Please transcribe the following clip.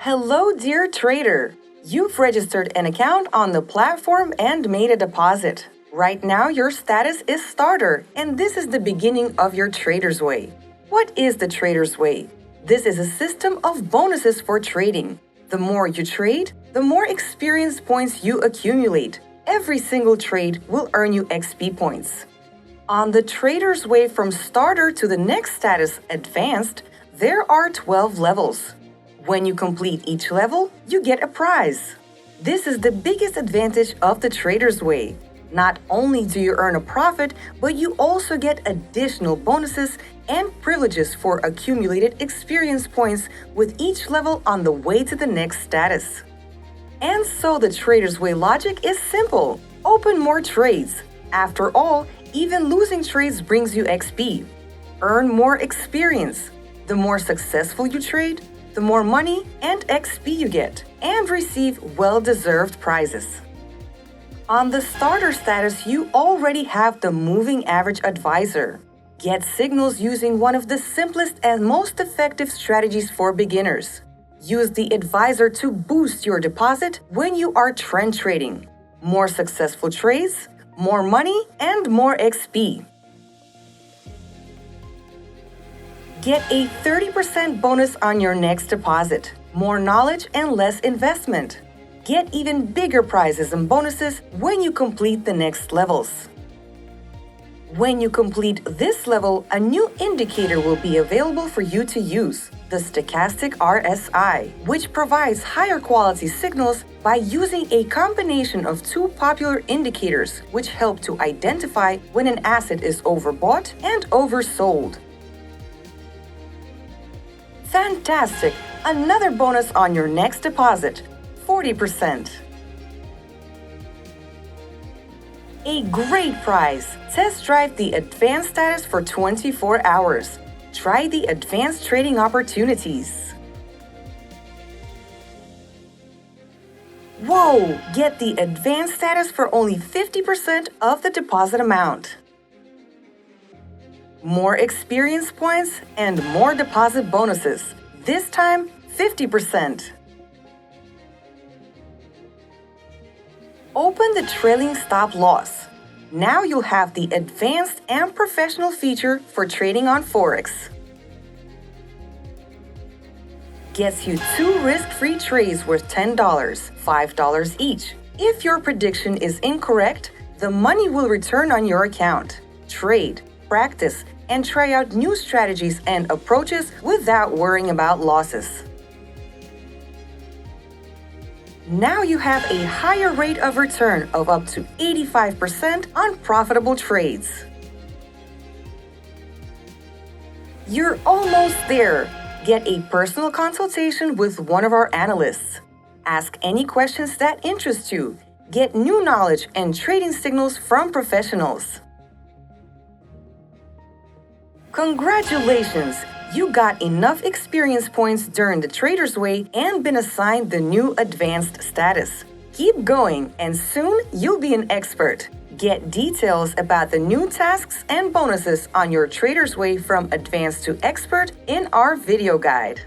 Hello, dear trader! You've registered an account on the platform and made a deposit. Right now, your status is starter, and this is the beginning of your Trader's Way. What is the Trader's Way? This is a system of bonuses for trading. The more you trade, the more experience points you accumulate. Every single trade will earn you XP points. On the Trader's Way from starter to the next status, advanced, there are 12 levels. When you complete each level, you get a prize. This is the biggest advantage of the Trader's Way. Not only do you earn a profit, but you also get additional bonuses and privileges for accumulated experience points with each level on the way to the next status. And so the Trader's Way logic is simple. Open more trades. After all, even losing trades brings you XP. Earn more experience. The more successful you trade, the more money and XP you get, and receive well-deserved prizes. On the starter status, you already have the Moving Average Advisor. Get signals using one of the simplest and most effective strategies for beginners. Use the advisor to boost your deposit when you are trend trading. More successful trades, more money, and more XP. Get a 30% bonus on your next deposit. More knowledge and less investment. Get even bigger prizes and bonuses when you complete the next levels. When you complete this level, a new indicator will be available for you to use, the StochRSI, which provides higher quality signals by using a combination of two popular indicators which help to identify when an asset is overbought and oversold. Fantastic! Another bonus on your next deposit, 40%. A great prize! Test drive the advanced status for 24 hours. Try the advanced trading opportunities. Whoa! Get the advanced status for only 50% of the deposit amount. More experience points and more deposit bonuses. This time, 50%. Open the trailing stop loss. Now you'll have the advanced and professional feature for trading on Forex. Gets you 2 risk-free trades worth $10, $5 each. If your prediction is incorrect, the money will return on your account. Trade, practice, and try out new strategies and approaches without worrying about losses. Now you have a higher rate of return of up to 85% on profitable trades. You're almost there. Get a personal consultation with one of our analysts. Ask any questions that interest you. Get new knowledge and trading signals from professionals. Congratulations! You got enough experience points during the Trader's Way and been assigned the new advanced status. Keep going and soon you'll be an expert. Get details about the new tasks and bonuses on your Trader's Way from advanced to expert in our video guide.